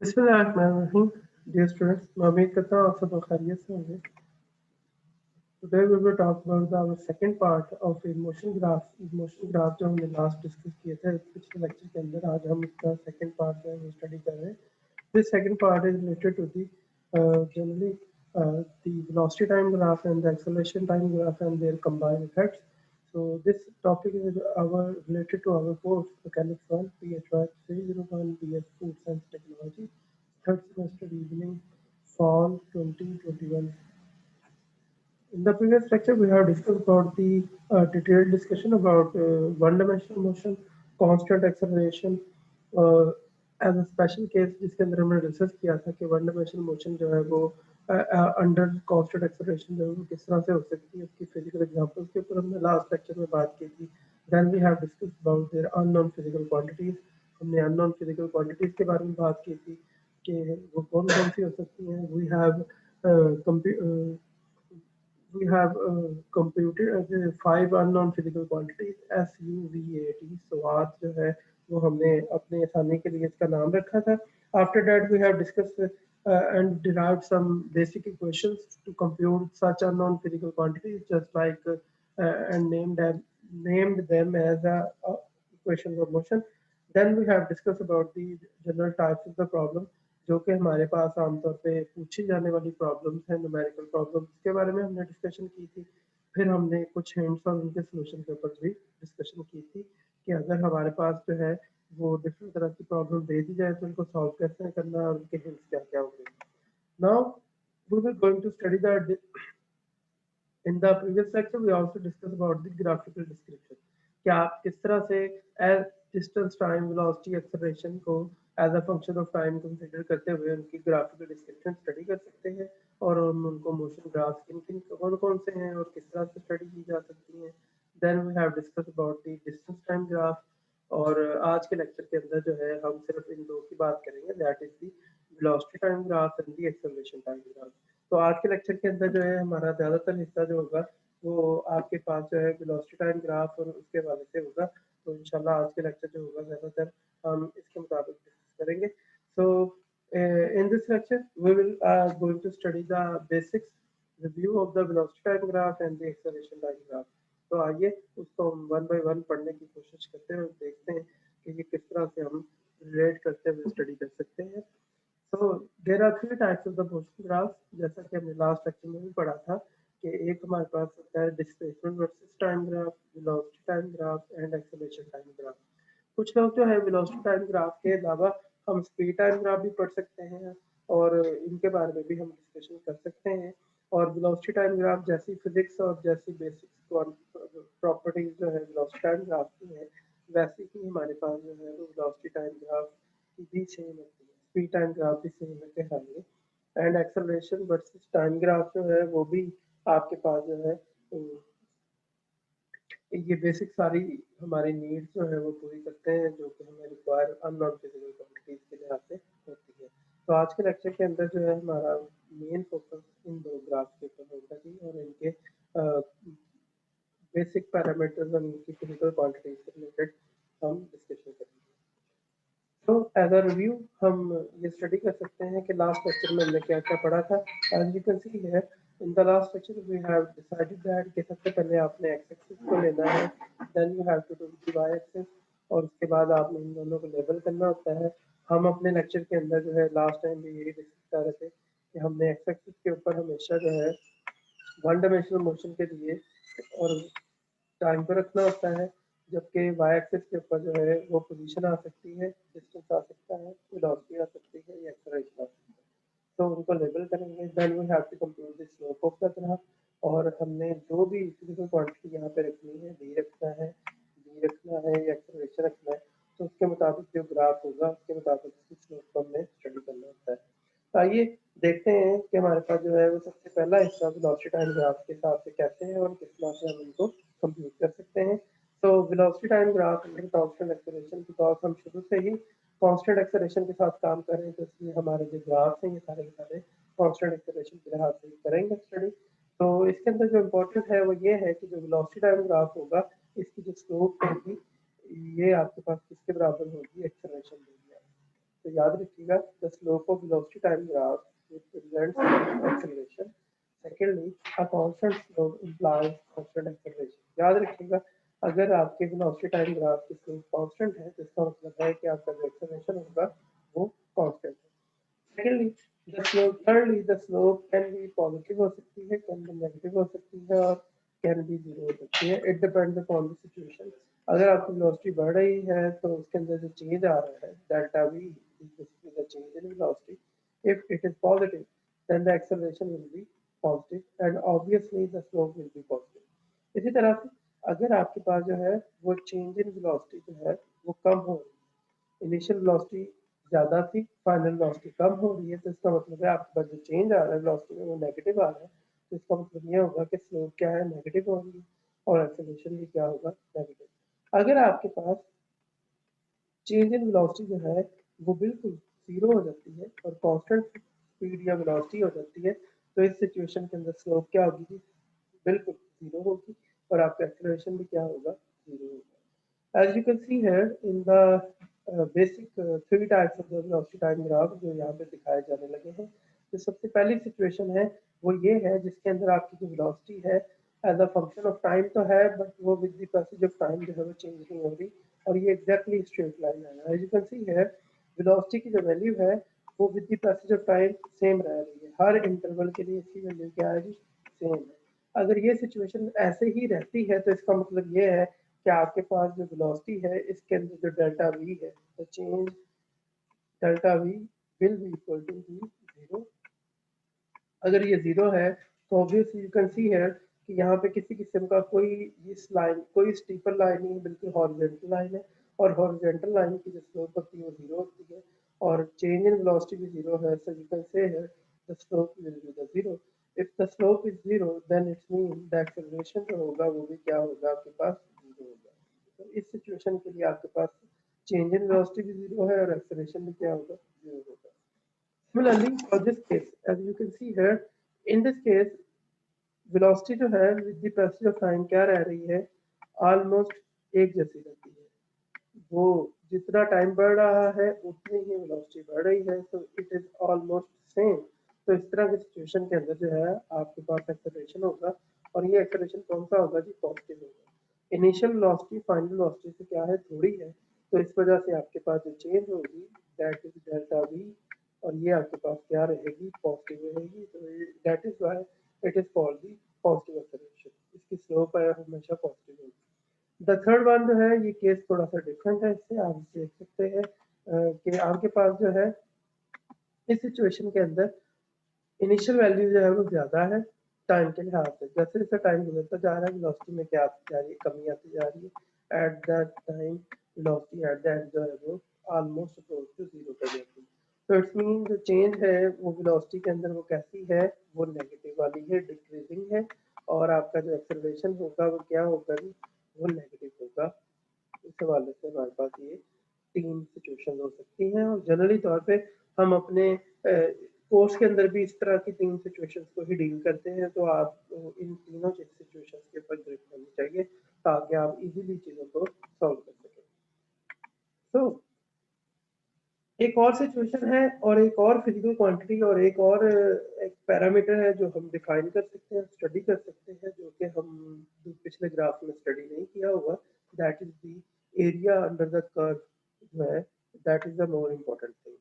बिस्मिल्लाहिर्रहमानिर्रहीम। Dear students, मैं उम्मीद करता हूँ आप सब खैरियत से होंगे। Today we will talk about our second part of emotion graph. Emotion graph जो हमने last discuss किए थे पिछले lecture के अंदर, आज हम इसका second part जो है वो study कर रहे हैं. This second part is related to the generally the velocity time graph and the acceleration time graph and their combined effects. So this topic is related to our course Mechanics 1 PHY 301 BS Food Science Technology, third semester evening, fall 2021. In the previous lecture, we have discussed about the detailed discussion about one-dimensional motion, constant acceleration, as a special case जिसके अंदर हमने discuss किया था कि one dimensional motion जो है वो under constant acceleration जो है वो किस तरह से हो सकती है, उसकी फिजिकल एग्जांपल्स के ऊपर हमने लास्ट लेक्चर में बात की थी. Then we have discussed about their unknown physical quantities. हमने अननोन फिजिकल क्वांटिटीज के बारे में बात की थी कि वो कौन कौन सी हो सकती हैं. We have computed five unknown physical quantities S, U, V, A, T. So आज जो है वो हमने अपने आसानी के लिए इसका नाम रखा था. After that we have discussed and derived some basic equations to compute such unknown physical quantities, just like and named them as equations of motion. Then we have discussed about the general types of the problem जो कि हमारे पास आमतौर पे पूछी जाने वाली problems हैं, numerical problems के बारे में हमने डिस्कशन की थी. फिर हमने कुछ हिंट्स और उनके सॉल्यूशन के ऊपर भी डिस्कशन की थी कि अगर हमारे पास जो है वो डिफरेंट तरह की प्रॉब्लम दे दी जाए तो उनको सॉल्व कैसे करना है और उनके हिंट्स क्या क्या होंगे. Now we will going to study the In the previous lecture, we also discussed about the graphical description. कि आप किस तरह से as distance, time, velocity, acceleration को as a function of time consider करते हुए उनकी graphical description study कर सकते हैं और उनको motion graphs किन किन कौन कौन से हैं और किस तरह से study की जा सकती हैं. Then we have discussed about the distance time graph. और आज के लेक्चर के अंदर जो है हम सिर्फ इन दो की बात करेंगे, that is the velocity time graph and the acceleration time graph. तो आज के लेक्चर के अंदर जो है हमारा ज़्यादातर हिस्सा जो होगा वो आपके पास जो है वेलोसिटी टाइम ग्राफ और उसके हवाले से होगा. तो इंशाल्लाह आज के लेक्चर जो होगा ज़्यादातर हम इसके मुताबिक डिस्कस करेंगे. So in this lecture we will going to study the basics review of the velocity time graph and the acceleration time graph. तो आइए उसको हम वन बाय वन पढ़ने की कोशिश करते हैं और देखते हैं कि ये किस तरह से हम रिलेट करते हुए स्टडी कर सकते हैं. So there are three types of the motion graphs. जैसा कि हमने लास्ट लेक्चर में भी पढ़ा था कि एक हमारे पास होता है displacement versus time graph, velocity time graph and acceleration time graph. कुछ लोग जो है वेलोसिटी टाइम ग्राफ के अलावा हम स्पीड टाइम ग्राफ भी पढ़ सकते हैं और इनके बारे में भी हम डिस्कशन कर सकते हैं. और वेलोसिटी टाइम ग्राफ जैसी फिजिक्स और जैसी बेसिक प्रॉपर्टीज जो है वेलोसिटी टाइम ग्राफ की है, वैसे ही हमारे पास जो है वो वेलोसिटी टाइम ग्राफ भी सेम होती है, स्पीड टाइम ग्राफ भी सेम है कहेंगे. And acceleration versus time graph जो है वो भी आपके पास जो है ये बेसिक सारी हमारी नीड्स जो है वो पूरी करते हैं जो कि हमें रिक्वायर अननोन फिजिकल क्वांटिटीज के लिहाज से होती है. तो आज के लेक्चर के अंदर जो है हमारा मेन फोकस इन दो ग्राफ के ऊपर होगा जी और इनके बेसिक पैरामीटर्स और इनकी फिजिकल क्वांटिटीज से रिलेटेड हम डिस्कशन करेंगे. तो एज अ रिव्यू हम ये स्टडी कर सकते हैं कि लास्ट लेक्चर में हमने क्या क्या पढ़ा था. As you can see here in the last lecture we have decided that कि सबसे पहले आपने एक्स एक्सिस को लेना है, then you have to do the Y axis और उसके बाद आपने इन दोनों को लेबल करना होता है. हम अपने लेक्चर के अंदर जो है लास्ट टाइम भी यही डिस्कस कर रहे थे कि हमने एक्स एक्सिस के ऊपर हमेशा जो है वन डायमेंशनल मोशन के लिए और टाइम को रखना होता है, जबकि वाई एक्सिस के ऊपर जो है वो पोजीशन आ सकती है, डिस्टेंस आ सकता है, वेलोसिटी आ सकती है या एक्सेलरेशन आ सकती है. तो उनको लेबल करेंगे. Then we have to compute the slope of the graph और हमने जो भी फिजिकल क्वांटिटी यहाँ पे रखनी है, डी रखना है, बी रखना है या एक्सेलरेशन रखना है, तो उसके मुताबिक जो ग्राफ होगा उसके मुताबिक उसकी स्लोप को हमने स्टडी करना होता है. तो आइए देखते हैं कि हमारे पास जो है वो सबसे पहला हिस्सा वेलोसिटी टाइम ग्राफ के हिसाब से कहते हैं और किस तरह से हम इनको कंप्यूट कर सकते हैं. तो velocity time graph under constant acceleration, because हम शुरू से ही कांस्टेंट एक्सेलरेशन के साथ काम कर रहे हैं तो इसलिए हमारे जो ग्राफ हैं ये सारे के सारे कांस्टेंट एक्सेलरेशन के लिहाज से करेंगे स्टडी. तो इसके अंदर जो इम्पोर्टेंट है वो ये है कि जो वेलोसिटी टाइम ग्राफ होगा इसकी जो स्लोप होगी ये आपके पास किसके बराबर होगी, एक्सेलरेशन देगी. तो याद रखिएगा the slope of velocity time graph represents acceleration. Secondly a constant slope implies constant acceleration. याद रखिएगा अगर आपके वेलोसिटी टाइम ग्राफ की स्लोप कांस्टेंट है तो इसका मतलब है कि आपका जो एक्सेलरेशन होगा वो कांस्टेंट है। Secondly thirdly the slope can be positive हो सकती है, can be negative हो सकती है और can be zero हो सकती है। It depends upon the situation। अगर आपकी velocity बढ़ रही है तो उसके अंदर जो change आ रहा है delta v is basically the change in velocity। If it is positive then the acceleration will be positive and obviously the slope will be positive। इसी तरह से अगर आपके पास जो है वो change in velocity जो है वो कम हो रही है, इनिशियल वेलोसिटी ज़्यादा थी, फाइनल वेलोसिटी कम हो रही है, तो इसका मतलब है आपके पास जो चेंज आ रहा है वेलोसिटी में वो नेगेटिव आ रहा है। तो इसका मतलब ये होगा कि स्लोप क्या है, नेगेटिव होगी और एक्सेलरेशन भी क्या होगा, नेगेटिव। अगर आपके पास चेंज इन वेलोसिटी जो है वो बिल्कुल ज़ीरो हो जाती है और कांस्टेंट स्पीड या वेलोसिटी हो जाती है, तो इस सिचुएशन के अंदर स्लोप क्या होगी जी? बिल्कुल ज़ीरो होगी और आपका एक्सेलरेशन भी क्या होगा, ज़ीरो होगा। As you can see here in the basic three types of the velocity time graph जो यहाँ पे दिखाए जाने लगे हैं, तो सबसे पहली सिचुएशन है वो ये है जिसके अंदर आपकी जो वेलोसिटी है as a function of time तो है बट वो with the passage of time जो है वो चेंज नहीं हो रही और ये एग्जैक्टली स्ट्रेट लाइन है। As you can see here velocity की जो वैल्यू है वो with the passage of time same रह रही है, हर इंटरवल के लिए इसकी वैल्यू क्या है जी, सेम है। अगर ये सिचुएशन ऐसे ही रहती है तो इसका मतलब ये है कि आपके पास जो वेलोसिटी है इसके अंदर जो डेल्टा वी है, the change delta V will be equal to zero. अगर ये जीरो है तो obviously you can see here कि यहाँ पे किसी किस्म का कोई इस लाइन कोई स्टीपर लाइन नहीं है, बिल्कुल हॉरिजॉन्टल लाइन है और हॉरिजॉन्टल लाइन की जो स्लोप होती है वो जीरो होती है और चेंज इन वेलोसिटी भी जीरो है। So you can say here the slope will be the zero. If the slope is zero then it's mean the acceleration जो होगा वो भी क्या होगा, आपके पास जीरो होगा। तो इस सिचुएशन के लिए आपके पास चेंज इन वेलोसिटी भी जीरो है और एक्सेलरेशन भी क्या होगा, जीरो होगा। Similarly, for this case, as you can see here, in this case, velocity जो है with the passage of time क्या रह रही है, almost एक जैसी रहती है। वो जितना टाइम बढ़ रहा है उतनी ही वेलोसिटी बढ़ रही है, so it is almost same। तो इस तरह की सिचुएशन के अंदर जो है आपके पास एक्सेलरेशन होगा और ये एक्सेलरेशन कौन सा होगा जी, पॉजिटिव होगा। इनिशियल वेलोसिटी फाइनल वेलोसिटी से क्या है, थोड़ी है, तो इस वजह से आपके पास जो चेंज होगी दैट इज डेल्टा वी और ये आपके पास क्या रहेगी, पॉजिटिव रहेगी। तो that is why it is called the positive acceleration. इसकी स्लोप है हमेशा पॉजिटिव होगी। द थर्ड वन जो है ये केस थोड़ा सा डिफरेंट है, इससे आप देख सकते हैं कि आपके पास जो है इस सिचुएशन के अंदर इनिशियल वैल्यू जो है वो ज़्यादा है टाइम के लिहाज से। जैसे जैसे टाइम गुजरता जा रहा है वेलोसिटी में क्या आती जा रही है, कमी आती जा रही है। At that time velocity at the end जो है वो ऑलमोस्ट अप्रोच टू जीरो पे जाती है। तो इट्स मीन जो चेंज है वो वेलोसिटी के अंदर वो कैसी है, वो नेगेटिव वाली है, डिक्रीजिंग है और आपका जो एक्सेलरेशन होगा वो क्या होगा जी, वो नेगेटिव होगा। इस हवाले से हमारे पास ये तीन सिचुएशन हो सकती हैं और जनरली तौर पे हम अपने कोर्स के अंदर भी इस तरह की तीन सिचुएशंस को ही डील करते हैं। तो आप इन तीनों सिचुएशंस के ऊपर ग्रिप होनी चाहिए ताकि आप इजीली चीज़ों को सॉल्व कर सकें। तो एक और सिचुएशन है और एक और फिजिकल क्वांटिटी और एक और एक पैरामीटर है जो हम डिफाइन कर सकते हैं, स्टडी कर सकते हैं, जो कि हम पिछले ग्राफ में स्टडी नहीं किया हुआ। That is the area under the curve जो है, that is the more important thing.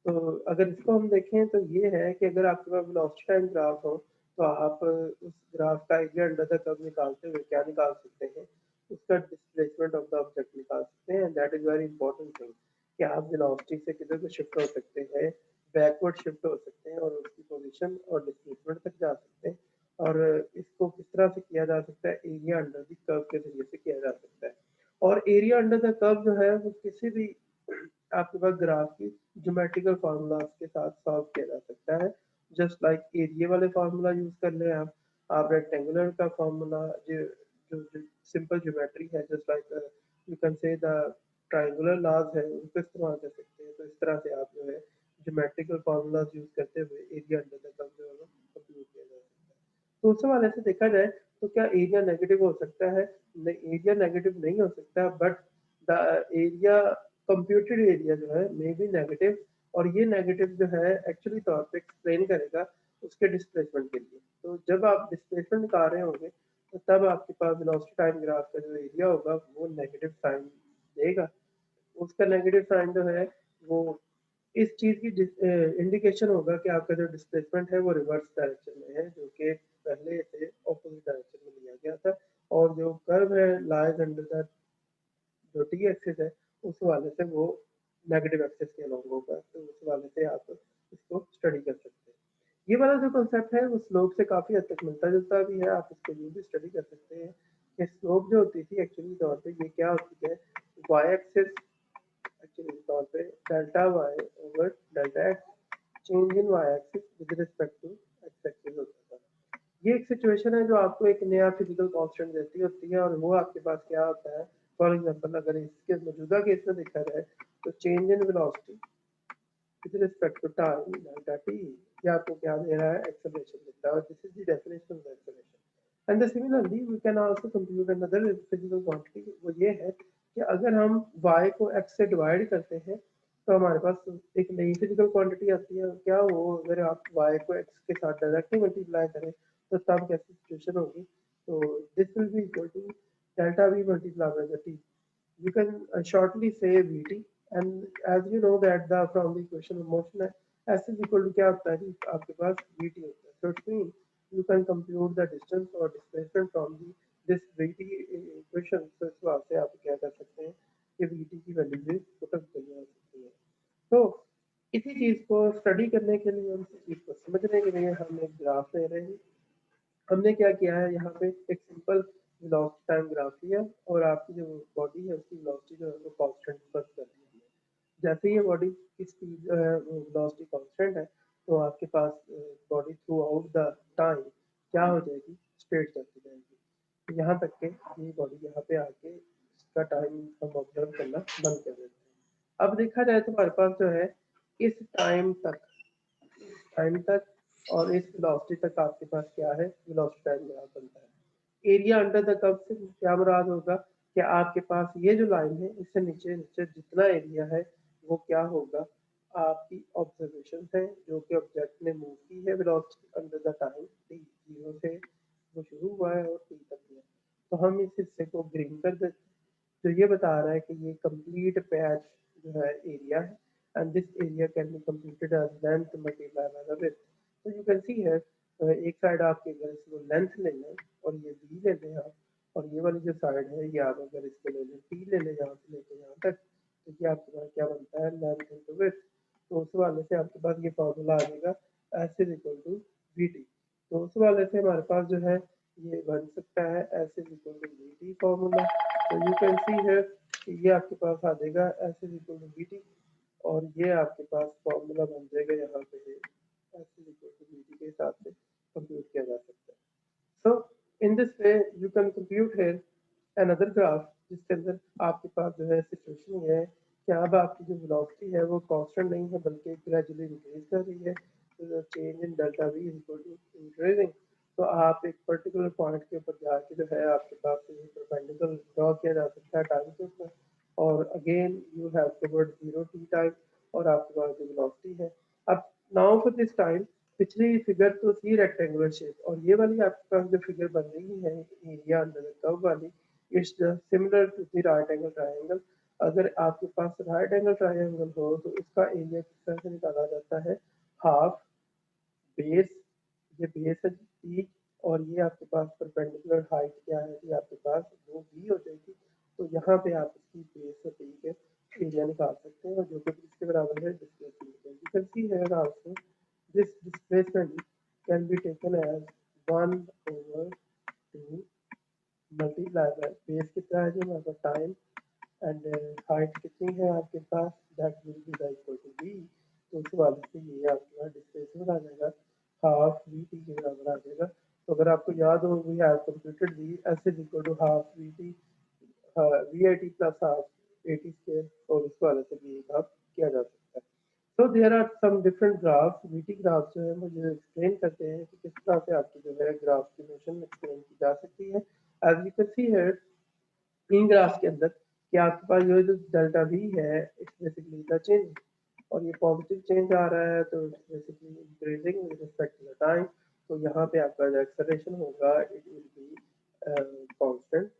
तो अगर इसको हम देखें तो ये है कि अगर आपके पास वेलोसिटी टाइम ग्राफ हो तो आप उस ग्राफ का एरिया अंडर द कर्व निकालते हुए क्या निकाल सकते हैं, उसका डिस्प्लेसमेंट ऑफ द ऑब्जेक्ट निकाल सकते हैं। That is very important thing कि आप वेलोसिटी से किधर को शिफ्ट हो सकते हैं, बैकवर्ड शिफ्ट हो सकते हैं और उसकी पोजीशन और डिस्प्लेसमेंट तक जा सकते हैं। और इसको किस तरह से किया जा सकता है, एरिया अंडर द कर्व के जरिए से किया जा सकता है। और एरिया अंडर द कर्व जो है वो किसी भी आपके पास ग्राफ की ज्योमेट्रिकल फार्मूलाज के साथ सॉल्व किया जा सकता है। जस्ट लाइक एरिया वाले फार्मूला यूज कर लें आप रेक्टेंगुलर का फार्मूला जो जो सिंपल ज्योमेट्री है, just like you can say the triangular laws है, उनको इस्तेमाल कर सकते हैं। तो इस तरह से आप जो है ज्योमेट्रिकल फार्मूलाज यूज करते हुए एरिया अंडर द कर्व जो है कंप्यूट किया जा सकता है। तो उस हवाले से देखा जाए तो क्या एरिया नेगेटिव हो सकता है, नहीं एरिया नेगेटिव नहीं हो सकता, but the area computed area जो है मे बी नेगेटिव और ये नेगेटिव जो है एक्चुअली तौर पे एक्सप्लेन करेगा उसके डिस्प्लेसमेंट के लिए। तो जब आप डिस्प्लेसमेंट निकाल रहे होंगे तो तब आपके पास वेलोसिटी टाइम ग्राफ का जो एरिया होगा वो नेगेटिव साइन देगा। उसका नेगेटिव साइन जो है वो इस चीज़ की इंडिकेशन होगा कि आपका जो डिस्प्लेसमेंट है वो रिवर्स डायरेक्शन में है, जो कि पहले से ऑपोजिट डायरेक्शन में लिया गया था। और जो कर्व है लाइज अंडर द जो टी एक्सिस है उस वाले से वो नेगेटिव एक्सिस के अलोंग होगा, तो उस वाले से आप इसको स्टडी कर सकते हैं। ये वाला जो कॉन्सेप्ट है वो स्लोप से काफ़ी हद तक मिलता जुलता भी है, आप इसको यूँ भी स्टडी कर सकते हैं कि स्लोप जो होती थी एक्चुअली तौर पे ये क्या होती है, वाई एक्सिस एक्चुअली तौर पे delta Y over delta X change in Y axis with respect to X axis होता था। ये एक सिचुएशन है जो आपको एक नया फिजिकल कांस्टेंट देती होती है, और वो आपके पास क्या होता है। फॉर एग्जांपल अगर इसके मौजूदा केस में देखा जाए तो change in velocity with respect to time delta T, ये आपको क्या दे रहा है, एक्सेलरेशन देता है, और this is the definition of acceleration. And similarly we can also compute another physical quantity, वो ये है कि अगर हम y को x से डिवाइड करते हैं तो हमारे पास एक नई फिजिकल क्वांटिटी आती है। क्या वो अगर आप y को x के साथ डायरेक्टली मल्टीप्लाई करें तो तब कैसी सिचुएशन होगी, तो this will be equal to delta v multiply by the t। You can shortly say Vt, and as you know that the from the equation of motion है S is equal to क्या होता है कि आपके पास Vt होता है, so it means you can compute the distance or displacement from the this Vt equation। तो इस बात से आप क्या कर सकते हैं कि Vt की वैल्यू भी पुट अप करनी हो सकती है। तो इसी चीज़ को स्टडी करने के लिए, इसी चीज़ को समझने के लिए हम एक ग्राफ ले रहे हैं। हमने क्या किया है यहाँ पे एक सिंपल वेलोसिटी टाइम ग्राफ लिया और आपकी जो बॉडी है उसकी वेलोसिटी जो है वो कांस्टेंट पर कर दी हमने। जैसे ये बॉडी की स्पीड वेलोसिटी कांस्टेंट है तो आपके पास body throughout the time क्या हो जाएगी, स्ट्रेट चलती जाएगी यहाँ तक के ये बॉडी यहाँ पे आके इसका टाइम हम ऑब्जर्व करना बंद कर देते हैं। अब देखा जाए तो हमारे पास जो है इस टाइम तक और इस वेलोसिटी तक आपके पास क्या है, वेलोसिटी टाइम ग्राफ बनता है। एरिया अंडर द कर्व से क्या मुराद होगा कि आपके पास ये जो लाइन है इससे नीचे नीचे जितना एरिया है वो क्या होगा, आपकी ऑब्जर्वेशन है जो कि ऑब्जेक्ट ने मूव की है velocity under the time T, zero से वो शुरू हुआ है और टी तक गया। तो हम इस हिस्से को ग्रीन कर देते हैं, तो ये बता रहा है कि ये कंप्लीट पैच जो है एरिया है, and this area can be computed as length multiply by the width. तो यू कैन सी हियर एक साइड आपके अगर इसको लेंथ ले लें और ये बी ले लें आप, और ये वाली जो साइड है ये आप अगर इसको ले लें टी ले लें यहाँ से लेकर यहाँ तक, तो ये आपके पास क्या बनता है, लेंथ इनटू विड्थ। तो उस वाले से आपके पास ये फॉर्मूला आ जाएगा S is equal to V T. तो उस वाले से हमारे पास जो है ये बन सकता है S is equal to V T formula. तो यू कैन सी है कि ये आपके पास आ जाएगा S is equal to V T, और ये आपके पास फॉर्मूला बन जाएगा यहाँ पे S is equal to V T के हिसाब से कंप्यूट किया जा सकता है। So in this way you can compute here another graph जिसके अंदर आपके पास जो है सिचुएशन ये है कि अब आपकी जो वेलोसिटी है वो कांस्टेंट नहीं है बल्कि ग्रेजुअली इंक्रीज कर रही है। तो change in delta V is equal to increasing. तो आप एक पर्टिकुलर पॉइंट के ऊपर जाके जो है आपके पास ये परपेंडिकुलर ड्रॉ किया जा सकता है टाइम के ऊपर, और again you have toward zero T time और आपके पास जो वेलोसिटी है। अब नाउ फॉर दिस टाइम पिछली फिगर तो थी रेक्टेंगुलर शेप, और ये वाली आपके पास जो फिगर बन रही है एरिया अंडर द कर्व वाली, it's similar to the right angle triangle. अगर आपके पास राइट एंगल ट्रायंगल हो तो उसका एरिया किस तरह से निकाला जाता है, हाफ बेस, ये बेस है टी, और ये आपके पास परपेंडिकुलर हाइट क्या है ये आपके पास वो भी हो जाएगी। तो यहाँ पे आप इसकी बेस से टी के एरिया निकाल सकते हैं, और जो कि इसके बराबर है displacement. You can see here also this displacement can be taken as 1 over 2 multiply by base कितना है जो हमारे पास टाइम, एंड हाइट कितनी है आपके पास, that will be equal to v। तो उस वाले से ये आपके पास डिस्प्लेसमेंट आ जाएगा हाफ वी टी के बराबर आ जाएगा। तो अगर आपको याद हो we have computed v S is equal to half V T V I T plus half A T square, और उस वाले से भी आप किया जा सकता है। तो there are some different graphs, VT graph जो है मुझे एक्सप्लेन करते हैं कि किस तरह से आपकी जो है ग्राफ की मोशन एक्सप्लेन की जा सकती है। एज यू कैन सी है इन ग्राफ के अंदर कि आपके पास जो डेल्टा वी है इट्स बेसिकली द चेंज, और ये पॉजिटिव चेंज आ रहा है तो basically increasing with respect to the time. तो यहाँ पे आपका जो एक्सेलरेशन होगा it will be constant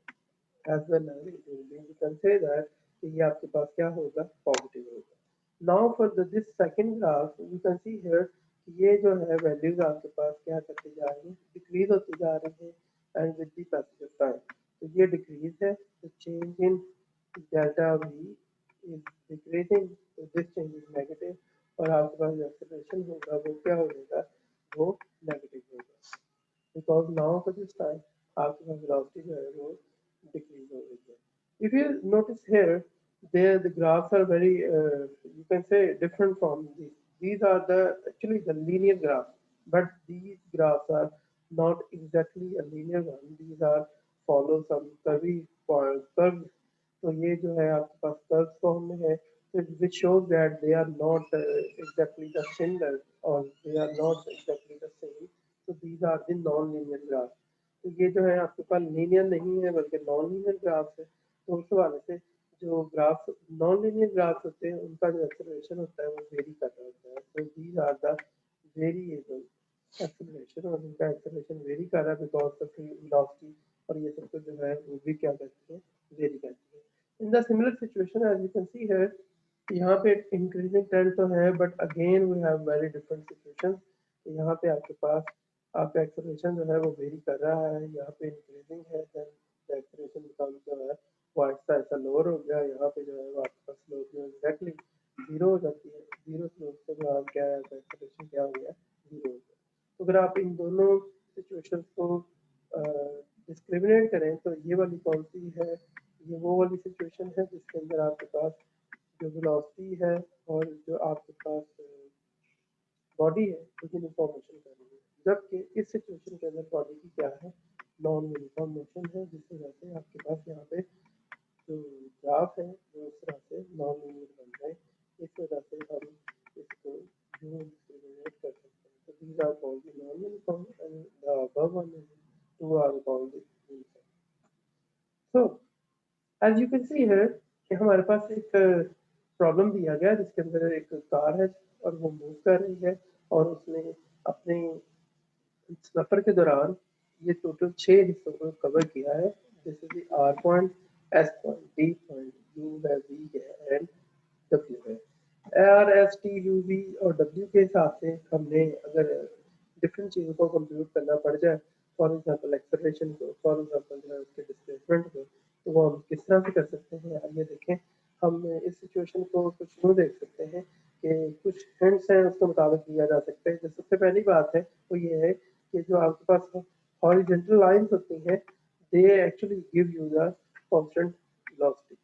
as well as it will be, you can say that कि ये आपके पास क्या होगा, पॉजिटिव होगा। Now for this second graph you can see here कि ये जो है वैल्यूज आपके पास क्या करती जा रही है, डिक्रीज होती जा रही है and with the passage of time. तो ये डिक्रीज है, तो change in delta V is decreasing, तो दिस चेंज इज नेगेटिव और आपके पास जो एक्सेलरेशन होगा वो क्या हो जाएगा, वो नेगेटिव होगा because now for this time आपके पास velocity जो है वो decrease हो रही है। If you notice here, there the graphs are very you can say different from these. These are the actually the linear graphs, but these graphs are not exactly a linear one. These are follow some curvy curve. तो ये जो है आपके पास curve form में है, which shows that they are not exactly the similar or they are not exactly the same. तो these are the non-linear graphs. तो ये जो है आपके पास लीनियर नहीं है बल्कि नॉन लीनियर ग्राफ्स है। तो उस हवाले से जो ग्राफ्स नॉन लीनियर ग्राफ्स होते हैं उनका जो एक्सेलरेशन होता है वो वेरी कर रहा होता है। तो these are the variable acceleration, और उनका एक्सेलरेशन वेरी कर रहा है बिकॉज ऑफ वेलोसिटी, और ये सब जो है वो भी क्या करती है, वेरी करती है। In the similar situation as you can see है, यहाँ पे इंक्रीजिंग ट्रेंड तो है but again we have very different situation. यहाँ पे आपके पास आपका एक्सेलरेशन जो है वो वेरी कर रहा है, यहाँ पे इंक्रीजिंग है, देन एक्सेलरेशन बिकम जो है वो ऐसा ऐसा लोअर हो गया। यहाँ पे जो है वो आपका स्लोप जो एग्जैक्टली जीरो हो जाती है, जीरो स्लोप से जो आप क्या है एक्सेलरेशन क्या हो गया, जीरो हो गया। तो अगर आप इन दोनों सिचुएशन को डिस्क्रिमिनेट करें तो ये वाली कौन सी है, ये वो वाली सिचुएशन है जिसके अंदर आपके पास जो वेलोसिटी है और जो आपके पास बॉडी है वो यूनिफॉर्म कर रही है, जबकि इस सिचुएशन के अंदर बॉडी की क्या है, नॉन यूनिफॉर्म मोशन है, जिस वजह से आपके पास यहाँ पे जो ग्राफ है वो इस तरह से नॉन लीनियर बन जाए। इस वजह से हम इसको यूं डिस्क्रिमिनेट कर सकते हैं। तो these are called the non-uniform and the above one and two are called the uniform. So as you can see here कि हमारे पास एक प्रॉब्लम दिया गया जिसके अंदर एक कार है और वो मूव कर रही है और उसने अपने सफर के दौरान ये टोटल 6 हिस्सों को कवर किया है, जैसे कि R point, S point, D point, U है, वी है एंड डब्ल्यू है। R, S, T, U, V और डब्ल्यू के हिसाब से हमने अगर डिफरेंट चीज़ों को कंप्यूट करना पड़ जाए, फॉर एग्जांपल एक्सेलरेशन को, फॉर एग्जांपल जो है उसके डिस्प्लेसमेंट को, तो वो हम किस तरह से कर सकते हैं, आइए देखें। हम इस सिचुएशन को कुछ यूँ देख सकते हैं कि कुछ हिंट्स हैं उसके मुताबिक दिया जा सकता है। जो सबसे पहली बात है वो ये है कि जो आपके पास हॉरिजॉन्टल लाइंस होती हैं, they actually give you the constant velocity.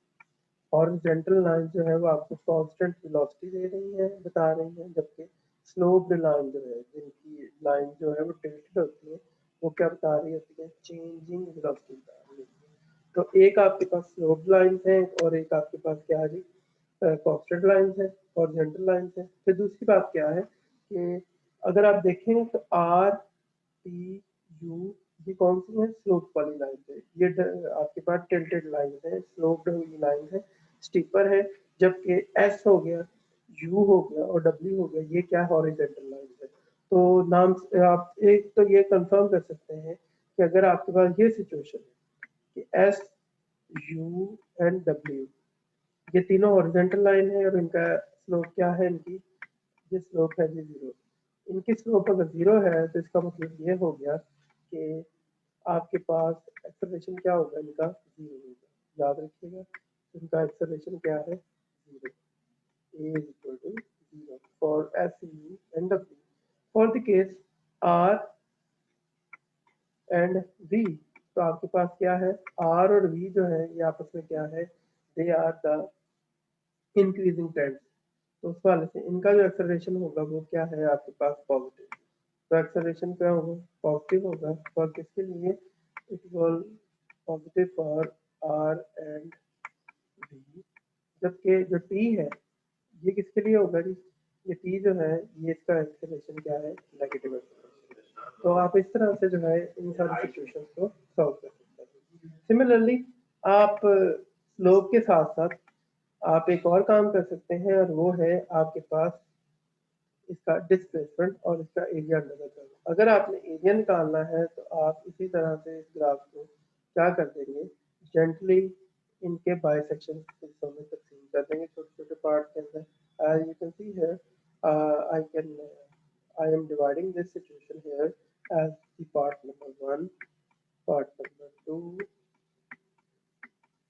Horizontal line जो है वो आपको कांस्टेंट वेलोसिटी दे रही है, बता रही है, जबकि स्लोप्ड लाइन जो है, जिनकी लाइन जो है वो टिल्टेड होती है, वो क्या बता रही होती है, चेंजिंग वेलोसिटी बता रही होती है। तो एक आपके पास स्लोप्ड लाइन है और एक आपके पास क्या है जी, कांस्टेंट लाइन है, हॉरिजॉन्टल लाइन है। फिर दूसरी बात क्या है कि अगर आप देखें तो आर, टी, यू ये कौन सी है, स्लोप वाली लाइन है। ये आपके पास टिल्टेड लाइन है, स्लोप्ड हुई लाइन है, स्टीपर है, जबकि एस हो गया, यू हो गया और डब्ल्यू हो गया, ये क्या हॉरिजॉन्टल लाइन है। तो नाम से आप एक तो ये कंफर्म कर सकते हैं कि अगर आपके पास ये सिचुएशन है कि एस, यू एंड डब्ल्यू ये तीनों हॉरिजॉन्टल लाइन है और इनका स्लोप क्या है, इनकी ये स्लोप है जी जीरो। इनकी स्लोप अगर जीरो है तो इसका मतलब ये हो गया कि आपके पास एक्सेलरेशन क्या होगा, इनका जीरो होगा। याद रखिएगा इनका एक्सेलरेशन क्या है, zero. A is equal to 0 for S, U and W. For the case R and V, तो आपके पास क्या है, R और V जो है ये आपस में क्या है, they are the increasing trend. तो उस वाले से इनका जो एक्सेलरेशन होगा वो क्या है आपके पास, पॉजिटिव। तो एक्सेलरेशन क्या होगा, पॉजिटिव होगा। फॉर किसके लिए, it will positive for R and V, जबकि जो टी है ये किसके लिए होगा जी, ये टी जो है ये इसका एक्सेलरेशन क्या है, नेगेटिव एक्सेलरेशन। तो आप इस तरह से जो है इन सारी सिचुएशंस को सॉल्व कर सकते हैं। सिमिलरली आप स्लोप के साथ साथ आप एक और काम कर सकते हैं और वो है आपके पास इसका डिस्प्लेसमेंट और इसका एरिया अंडर द कर्व। अगर आपने एरिया निकालना है तो आप इसी तरह से इस ग्राफ को क्या कर देंगे, जेंटली इनके बाइसेक्शन हिस्सों में तकसीम कर देंगे छोटे छोटे पार्ट के अंदर। As you can see here I am dividing this situation here as the part number 1, part number 2,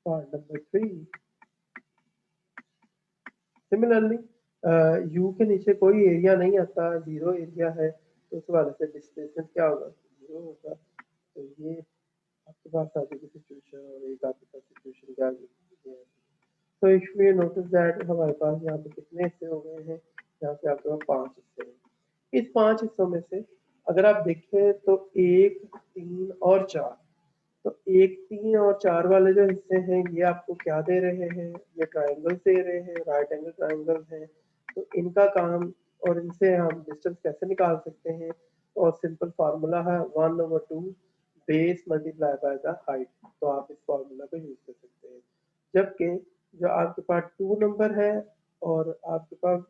part number 3। Similarly U के नीचे कोई एरिया नहीं आता, जीरो एरिया है, तो उस वाले से डिस्प्लेसमेंट क्या होगा, जीरो होगा। तो ये आपके पास आ जाएगी सिचुएशन और एक आपके पास सिचुएशन क्या आ जाएगी। तो इफ वी नोटिस दैट हमारे पास यहाँ पे कितने हिस्से हो गए हैं, यहाँ पे आपके पास 5 हिस्से हैं। इस 5 हिस्सों में से अगर आप देखें तो 1, 3 और 4, तो 1, 3 और 4 वाले जो हिस्से हैं ये आपको क्या दे रहे हैं, ये ट्राइंगल दे रहे हैं, राइट एंगल ट्राइंगल हैं। तो इनका काम और इनसे हम डिस्टेंस कैसे निकाल सकते हैं, और सिंपल फार्मूला है 1/2 base multiply by the height. तो आप इस फार्मूला को यूज कर सकते हैं। जबकि जो आपके पास 2 नंबर है और आपके पास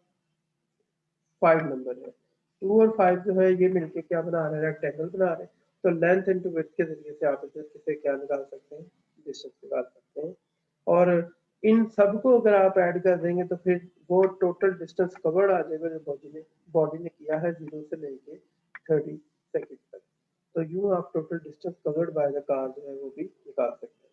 5 नंबर है, 2 और 5 जो है ये मिलके क्या बना रहे हैं, रेक्टेंगल बना रहे हैं। तो लेंथ इनटू विड्थ के जरिए से आप इसे क्या निकाल सकते हैं, डिस्टेंस निकाल सकते हैं। और इन सबको अगर आप ऐड कर देंगे तो फिर वो टोटल डिस्टेंस कवर्ड आ जाएगा जो बॉडी ने किया है 0 से लेके 30 सेकंड तक। तो यूं आप total distance covered by the car जो है वो भी निकाल सकते हैं।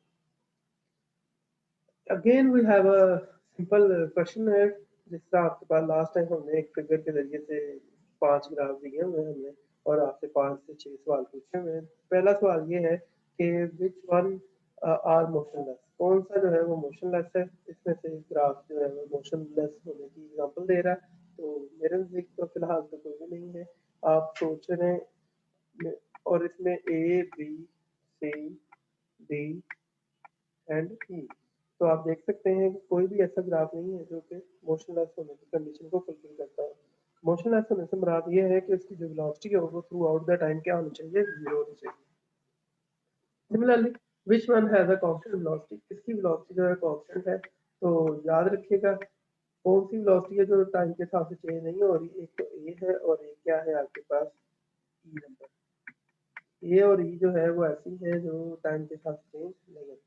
Again we have a simple question है, जिसका आपके पास लास्ट टाइम हमने एक फिगर के जरिए से 5 ग्राफ दिए हुए हैं हमने, और आपसे 5 से 6 सवाल पूछे हुए हैं। पहला सवाल ये है कि विच वन आर मोशनलेस, कौन सा जो है वो मोशनलेस है। इसमें से ग्राफ जो है वो मोशनलेस होने की एग्जांपल दे रहा है। तो मेरे नजदीक तो फिलहाल तो कोई भी नहीं है। आप सोच रहे हैं, और इसमें ए, बी, सी, डी एंड ई। तो आप देख सकते हैं कि कोई भी ऐसा ग्राफ नहीं है जो कि मोशनलेस होने की कंडीशन को फुलफिल करता है। मोशनलेस होने से मुराद ये है कि उसकी जो वेलोसिटी है वो थ्रू आउट द टाइम क्या होनी चाहिए, जीरो होनी चाहिए। Similarly which one has a constant velocity, किसकी वेलोसिटी जो है कांस्टेंट है। तो याद रखिएगा कौन सी वेलोसिटी है जो टाइम के हिसाब से चेंज नहीं हो रही, एक तो ए है और एक क्या है आपके पास ई नंबर। ए और ई जो है वो ऐसी है जो टाइम के साथ चेंज नहीं होती।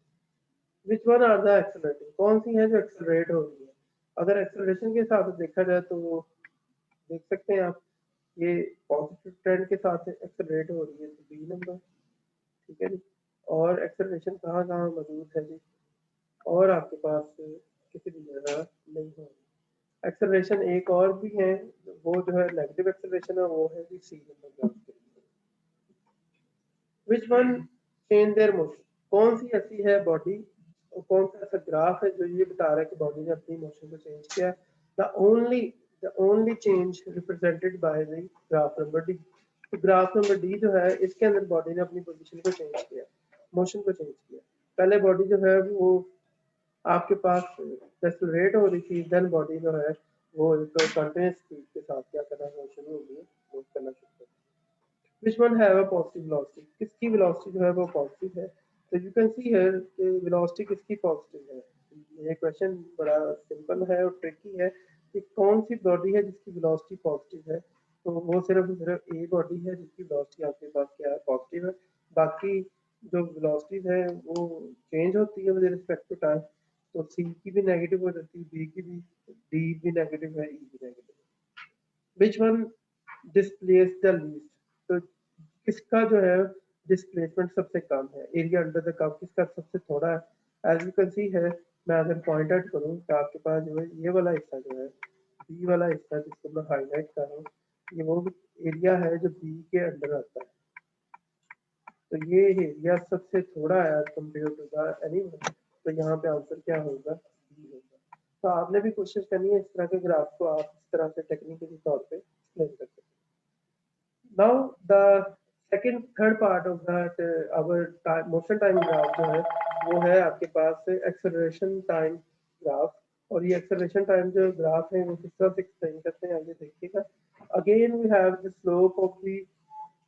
Which one are the accelerating, कौन सी है जो एक्सेलरेट हो रही है। अगर एक्सेलरेशन के हिसाब से देखा जाए तो देख सकते हैं आप, ये पॉजिटिव ट्रेंड के साथ एक्सेलरेट हो रही है, तो बी नंबर, ठीक है जी। और एक्सेलरेशन कहाँ कहाँ मौजूद है जी, और आपके पास किसी भी जगह नहीं है। एक्सेलरेशन एक और भी है, वो जो है नेगेटिव एक्सेलरेशन है, वो है G C number. Which one change their motion, कौन सी ऐसी है बॉडी और कौन सा ऐसा ग्राफ है जो ये बता रहा है कि बॉडी ने अपनी मोशन को चेंज किया। The only change represented by the graph number D. तो ग्राफ नंबर डी जो है इसके अंदर बॉडी ने अपनी पोजीशन को चेंज किया, मोशन को चेंज किया। पहले बॉडी जो है वो आपके पास एक्सेलरेट हो रही थी, देन बॉडी जो है वो एक कंटिन्यूस स्पीड के साथ क्या करना शुरू हो गई, मूव करना शुरू कर दिया। which one have a positive velocity, किसकी velocity जो है वो पॉजिटिव है। तो यू कैन सी हियर कि velocity किसकी पॉजिटिव है। ये क्वेश्चन बड़ा सिंपल है और ट्रिकी है कि कौन सी बॉडी है जिसकी velocity पॉजिटिव है। तो वो सिर्फ ए बॉडी है जिसकी velocity आपके पास क्या है, पॉजिटिव है। बाकी जो velocities है वो चेंज होती है विद रिस्पेक्ट टू टाइम। तो सी की भी नेगेटिव हो जाती है, बी की भी, डी भी नेगेटिव है, ई भी नेगेटिव है। Which one displace the least, तो किसका जो है डिस्प्लेसमेंट सबसे कम है, एरिया अंडर द कर्व किसका सबसे थोड़ा है। एज यू कैन सी है, मैं अगर पॉइंट आउट करूँ तो आपके पास जो है ये वाला हिस्सा जो है, बी वाला हिस्सा जिसको मैं हाईलाइट कर रहा हूँ, ये वो एरिया है जो बी के अंडर आता है। तो ये एरिया सबसे थोड़ा है as compare to the anyone. तो यहाँ पे आंसर क्या होगा, बी होगा। तो आपने भी कोशिश करनी है इस तरह के ग्राफ को आप इस तरह से टेक्निकली तौर पे एक्सप्लेन कर सकते हैं। Now the second third part of that our time, motion time graph जो है वो है आपके पास acceleration time graph। और ये acceleration time जो ग्राफ है वो किस तरह से एक्सप्लेन करते हैं आगे देखिएगा। Again we have the slope of the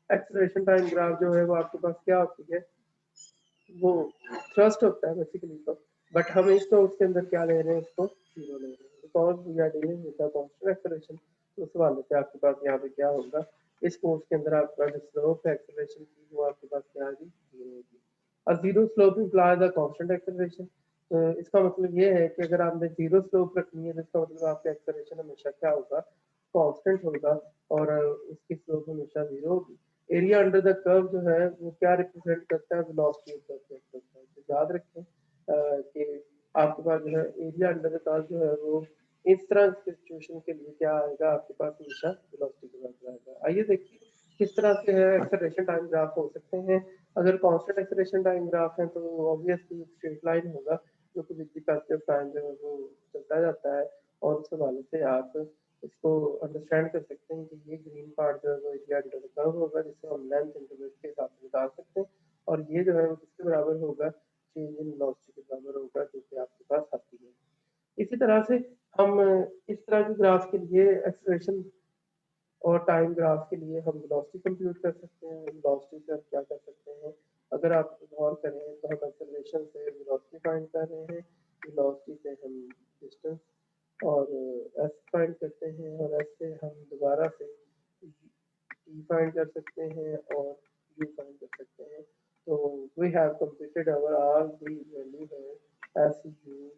acceleration time graph जो है वो आपके पास क्या होती है, वो थ्रस्ट होता है बेसिकली। तो बट हम इसको उसके अंदर क्या ले रहे हैं, इसको 0 ले रहे हैं, because we are dealing with the constant acceleration. तो उस वाले से आपके पास यहाँ पे क्या होगा, इस कोर्स के अंदर आपका जो स्लोप है एक्सेलरेशन की वो आपके पास क्या होगी, 0 होगी। और 0 slope implies the constant acceleration. तो इसका मतलब ये है कि अगर आपने 0 स्लोप रखनी है तो इसका मतलब आपका एक्सेलरेशन हमेशा क्या होगा, कांस्टेंट होगा, और उसकी स्लोप हमेशा 0 होगी। एरिया अंडर द कर्व जो है वो क्या रिप्रेजेंट करता है, वेलोसिटी ऑफ द कर्व करता है। तो याद रखें कि आपके पास जो है एरिया अंडर द कर्व जो है वो इस तरह की सिचुएशन के लिए क्या आएगा, आपके पास हमेशा वेलोसिटी के बराबर आएगा। आइए देखिए किस तरह से है एक्सेलरेशन टाइम ग्राफ हो सकते हैं। अगर कांस्टेंट एक्सेलरेशन टाइम ग्राफ है तो ऑब्वियसली स्ट्रेट लाइन होगा जो कि with the passage of time जो है वो चलता जाता है, और उस हवाले से आप इसको अंडरस्टैंड कर सकते हैं कि ये ग्रीन पार्ट जो है वो एरिया अंडर द कर्व होगा, जिसको हम लेंथ इंटरवल के हिसाब से निकाल सकते हैं, और ये जो है वो किसके बराबर होगा, चेंज इन वेलोसिटी के बराबर होगा जो कि आपके पास आती है। इसी तरह से हम इस तरह के ग्राफ के लिए एक्सेलरेशन और टाइम ग्राफ के लिए हम वेलोसिटी कंप्यूट कर सकते हैं। वेलोसिटी से हम क्या कर सकते हैं, अगर आप गौर करें तो हम एक्सेलरेशन से वेलोसिटी फाइंड कर रहे हैं, वेलोसिटी से हम डिस्टेंस और एस फाइंड करते हैं, और एस से हम दोबारा से टी फाइंड कर सकते हैं और यू फाइंड कर सकते हैं। तो we have computed our R the value है S U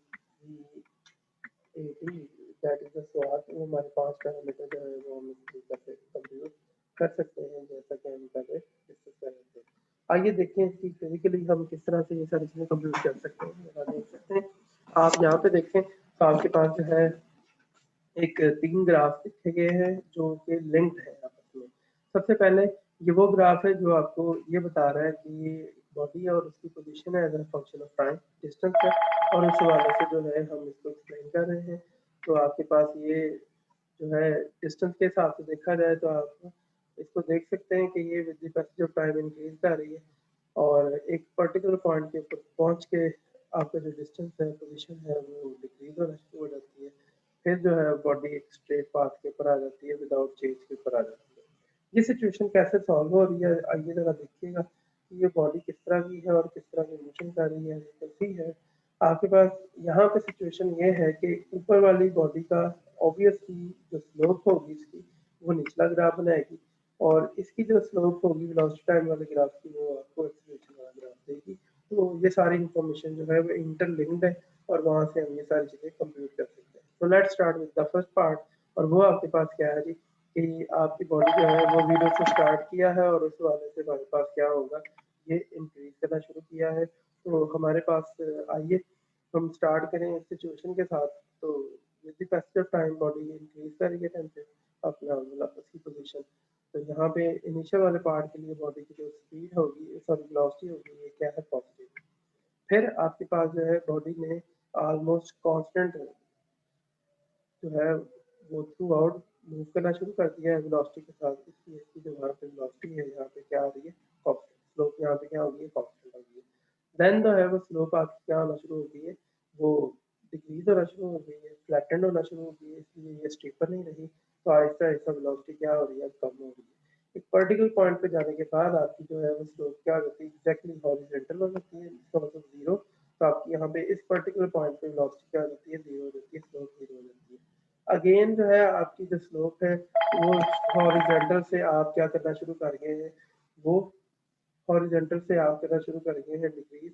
V 80, that is the swat. वो हमारे 5 पैरामीटर जो है वो हम इसको कैसे कंप्यूट कर सकते हैं, जैसा कि हम पहले डिस्कस कर रहे थे। आइए देखें कि फिजिकली हम किस तरह से ये सारी चीज़ें कंप्यूट कर सकते हैं। यहाँ देख सकते हैं, आप यहाँ पे देखें तो आपके पास जो है एक 3 ग्राफ लिखे गए हैं जो कि लिंक्ड है आपस में। सबसे पहले ये वो ग्राफ है जो आपको ये बता रहा है कि ये बॉडी और उसकी पोजीशन है as a function of time, distance है, और इस हवाले से जो है हम इसको एक्सप्लेन कर रहे हैं। तो आपके पास ये जो है डिस्टेंस के हिसाब से देखा जाए तो आप इसको देख सकते हैं कि ये with the passage of time increase कर रही है, और एक पर्टिकुलर पॉइंट के ऊपर पहुंच के आपका जो डिस्टेंस है, पोजीशन है, वो डिक्रीज होना शुरू हो जाती है। फिर जो है बॉडी एक स्ट्रेट पाथ के ऊपर आ जाती है, विदाउट चेंज के ऊपर आ जाती है। ये सिचुएशन कैसे सॉल्व हो रही है, आइए जरा देखिएगा कि ये बॉडी किस तरह की है और किस तरह की मोशन कर रही है। कैसी है आपके पास यहाँ पे सिचुएशन ये है कि ऊपर वाली बॉडी का ऑब्वियसली जो स्लोप होगी इसकी वो निचला ग्राफ बनाएगी, और इसकी जो स्लोप होगी वेलोसिटी टाइम वाले ग्राफ की वो आपको एक्सेलरेशन वाला ग्राफ देगी। तो ये सारी इंफॉर्मेशन जो है वो इंटरलिंक्ड है, और वहाँ से हम ये सारी चीज़ें कंप्यूट कर सकते हैं। तो let's start with the first part, और वो आपके पास क्या है जी, कि आपकी बॉडी जो है वो 0 से स्टार्ट किया है, और उस वाले से हमारे पास क्या होगा, ये इंक्रीज करना शुरू किया है। तो हमारे पास आइए हम स्टार्ट करें इस सिचुएशन के साथ। तो with the passage of time body increase करेगी टेम्परेचर अपना मतलब उसकी पोजीशन। तो यहाँ पे इनिशियल वाले पार्ट के लिए बॉडी की जो स्पीड होगी, सॉरी वेलोसिटी होगी, ये क्या है, पॉजिटिव। फिर आपके पास जो है बॉडी में ऑलमोस्ट कांस्टेंट जो है वो थ्रू आउट मूव करना शुरू कर दिया है वेलोसिटी के साथ। इसलिए इसकी जो वहाँ पे वेलोसिटी है यहाँ पे क्या आ रही है, कांस्टेंट। स्लोप यहाँ पे क्या होगी, कांस्टेंट होगी। देन जो है वो स्लोप आपकी क्या होना शुरू हो गई है, वो डिक्रीज होना शुरू हो गई है, फ्लैटेंड होना शुरू हो गई है, इसलिए ये स्टीपर नहीं रही। तो आहिस्ता आहिस्ता वेलोसिटी क्या हो रही है, कम हो रही है। एक पर्टिकुलर पॉइंट पे जाने के बाद आपकी जो है वो स्लोप क्या होती है, एग्जैक्टली हॉरिजॉन्टल हो जाती है, इसका मतलब 0। तो आपकी यहाँ पे इस पर्टिकुलर पॉइंट पे वेलोसिटी क्या हो जाती है, 0 हो जाती है, स्लोप 0 हो जाती है। अगेन जो है आपकी जो स्लोप है वो हॉरिजॉन्टल से आप क्या करना शुरू कर गए हैं, वो हॉरिजॉन्टल से आप करना शुरू कर गए हैं डिक्रीज,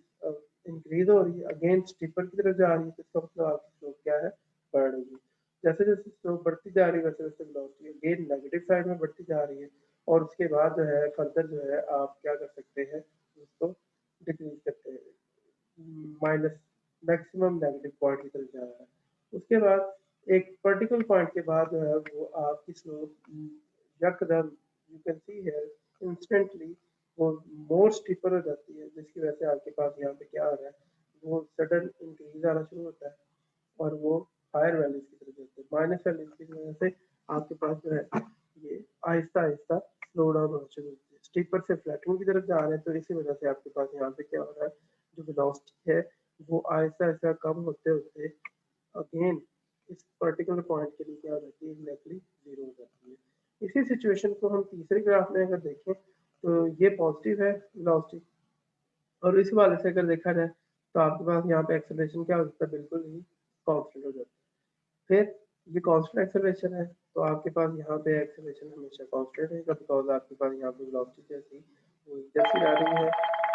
इंक्रीज हो रही है, अगेन स्टीपर की तरफ जा रही है। तो इसका मतलब आपकी स्लोप क्या है, बढ़ रही है। जैसे जैसे स्लोप बढ़ती जा रही है वैसे वैसे वेलोसिटी अगेन नेगेटिव साइड में बढ़ती जा रही है, और उसके बाद जो है फर्दर जो है आप क्या कर सकते हैं, उसको डिक्रीज करते हैं, माइनस मैक्सिमम नेगेटिव पॉइंट की तरफ जा रहा है। उसके बाद एक पर्टिकुलर पॉइंट के बाद जो है वो आपकी स्लोप यकदम यू कैन सी है इंस्टेंटली वो मोर स्टीपर हो जाती है, जिसकी वजह से आपके पास यहाँ पे क्या आ रहा है, वो सडन इंक्रीज आना शुरू होता है, और वो हायर वैल्यूज की तरफ जाते हैं। माइनस वैल्यूज की वजह से आपके पास जो है ये आहिस्ता आहिस्ता स्लो डाउन होना शुरू होती है, स्टीपर से फ्लैटिंग की तरफ जा रहे हैं। तो इसी वजह से आपके पास यहाँ पे क्या हो रहा है, जो वेलोसिटी है वो आहिस्ता आहिस्ता कम होते होते अगेन इस पर्टिकुलर पॉइंट के लिए क्या हो जाती है, एग्जैक्टली 0 हो जाती है। इसी सिचुएशन को हम तीसरे ग्राफ में अगर देखें तो ये पॉजिटिव है वेलोसिटी, और इस वाले से अगर देखा जाए तो आपके पास यहाँ पे एक्सेलरेशन क्या हो जाता है, बिल्कुल ही कांस्टेंट हो जाता है। फिर ये कांस्टेंट एक्सेलरेशन है, तो आपके पास यहाँ पे एक्सेलरेशन हमेशा कांस्टेंट रहेगा, बिकॉज आपके पास यहाँ पे वेलोसिटी जैसी वो जैसी आ रही है।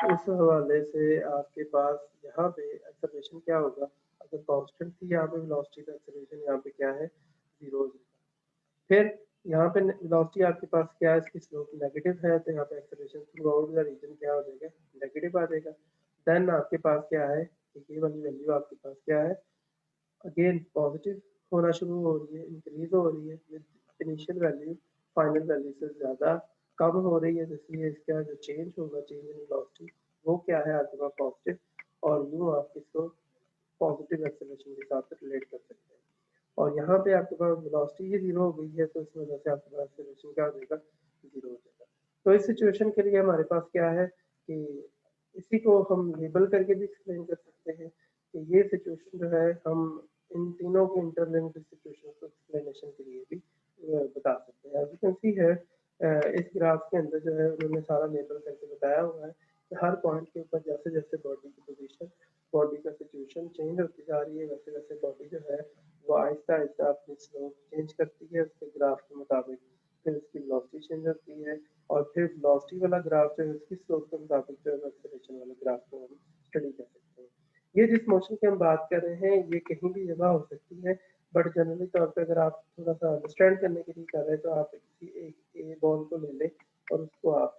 उस हवाले से आपके पास यहाँ पे एक्सेलरेशन क्या होगा, अगर कांस्टेंट थी यहाँ पे वेलोसिटी, तो एक्सेलरेशन यहाँ पे क्या है, जीरो हो जाएगा। फिर यहाँ पे वेलोसिटी आपके पास क्या है, इसकी स्लोप नेगेटिव है, तो यहाँ पे acceleration throughout the region क्या हो जाएगा, नेगेटिव आ जाएगा। देन आपके पास क्या है कि ये वाली वैल्यू आपके पास क्या है, अगेन पॉजिटिव होना शुरू हो रही है, इंक्रीज हो रही है with initial value final value से ज़्यादा कम हो रही है, इसलिए इसका जो चेंज होगा, चेंज इन वेलोसिटी, वो क्या है आपके पास पॉजिटिव, और यूँ आप इसको पॉजिटिव एक्सेलरेशन के साथ रिलेट कर सकते हैं। और यहाँ पे आपके पास वेलोसिटी ही जीरो हो गई है, तो इस वजह से आपके पास एक्सेलरेशन क्या हो जाएगा, जीरो हो जाएगा। तो इस सिचुएशन के लिए हमारे पास क्या है कि इसी को हम लेबल करके भी एक्सप्लेन कर सकते हैं कि ये सिचुएशन जो है, हम इन तीनों के इंटरलिंक्ड सिचुएशन को एक्सप्लेनेशन के लिए भी बता सकते हैं। एज यू कैन सी है, इस ग्राफ के अंदर जो है उन्होंने सारा लेबल करके बताया हुआ है कि हर पॉइंट के ऊपर जैसे जैसे बॉडी की पोजीशन, बॉडी का सिचुएशन चेंज होती जा रही है, वैसे वैसे बॉडी जो है वो आहिस्ता आहिस्ता अपनी स्लोप चेंज करती है उसके ग्राफ के मुताबिक। फिर उसकी वेलोसिटी चेंज होती है, और फिर वेलोसिटी वाला ग्राफ जो है उसकी स्लोप के मुताबिक जो है एक्सेलरेशन वाले ग्राफ को हम स्टडी कर सकते हैं। ये जिस मोशन की हम बात कर रहे हैं, ये कहीं भी जगह हो सकती है, बट जनरली तौर पे अगर आप थोड़ा सा अंडरस्टैंड करने के लिए कर रहे हैं, तो आप किसी एक ए बॉल को ले लें और उसको आप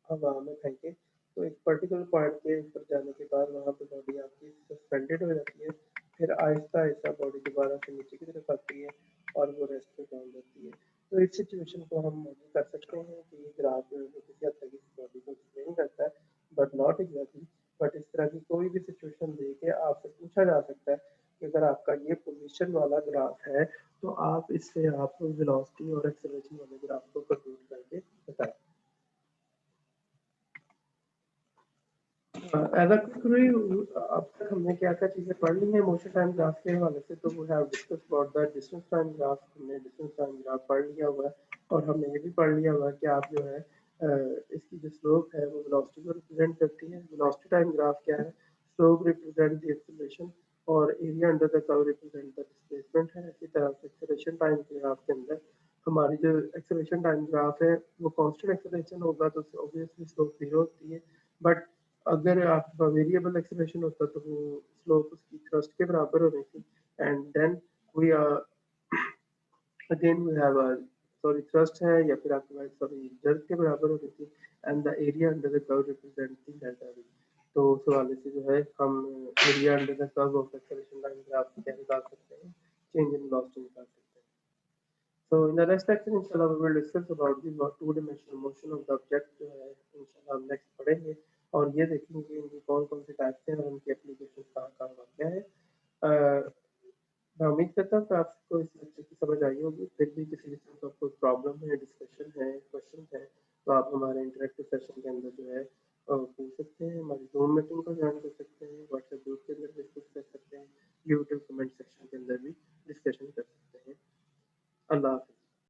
हवा में फेंके, तो एक पर्टिकुलर पॉइंट पे ऊपर जाने के बाद वहाँ पे बॉडी आपकी सस्पेंडेड हो जाती है, फिर आहिस्ता आहिस्ता बॉडी दोबारा से नीचे की तरफ आती है और वो रेस्ट पे पहुंच जाती है। तो इस सिचुएशन को हम मॉडल कर सकते हैं कि ये ग्राफ जो है वो किसी हद तक इस बॉडी को एक्सप्लेन करता है, बट नॉट एग्जैक्टली। बट इस तरह की कोई भी सिचुएशन दे के आपसे पूछा जा सकता है कि अगर आपका ये पोजीशन वाला ग्राफ है, तो आप इससे आप वेलोसिटी और एक्सेलरेशन वाले ग्राफ को कंप्यूट करके बताएं। एज अ क्विक रिव्यू, अब तक हमने क्या क्या चीज़ें पढ़ ली हैं मोशन टाइम ग्राफ के हवाले से, तो we have discuss about the distance time graph, हमने डिस्टेंस टाइम ग्राफ पढ़ लिया हुआ है, और हमने ये भी पढ़ लिया हुआ है कि आप जो है इसकी जो स्लोप है वो वेलोसिटी को रिप्रेजेंट करती है। वेलोसिटी टाइम ग्राफ क्या है, स्लोप रिप्रेजेंट द एक्सेलरेशन और area under the curve represent the displacement है। इसी तरह से एक्सेलरेशन टाइम ग्राफ के अंदर हमारी जो एक्सेलरेशन टाइम ग्राफ है वो कांस्टेंट एक्सेलरेशन होगा, तो ऑब्वियसली स्लोप जीरो होती है। बट अगर आपका वेरिएबल एक्सेलरेशन होता तो वो स्लोप उसकी थ्रस्ट के बराबर होनी थी, and then we again we have sorry thrust है, या फिर आपके पास सॉरी जर्क के बराबर होनी थी, and the area under the curve representing delta we. तो उस हवाले से जो है हम area under the curve of acceleration line graph क्या निकाल सकते हैं, चेंज इन वेलोसिटी निकाल सकते हैं। So in the next lecture, inshallah, we will discuss about the two-dimensional motion of the object जो है इंशाल्लाह हम नेक्स्ट पढ़ेंगे, और ये देखेंगे कि इनकी कौन कौन से टाइप्स हैं और उनकी एप्लीकेशन कहाँ कहाँ वाक़या है। मैं उम्मीद करता हूँ कि आपको इस लेक्चर की समझ आई होगी। फिर भी किसी किस्म का कोई प्रॉब्लम है, डिस्कशन है, क्वेश्चन है, तो आप हमारे इंटरेक्टिव सेशन के अंदर जो है पूछ सकते हैं, हमारी जूम मीटिंग को ज्वाइन कर सकते हैं, व्हाट्सएप ग्रुप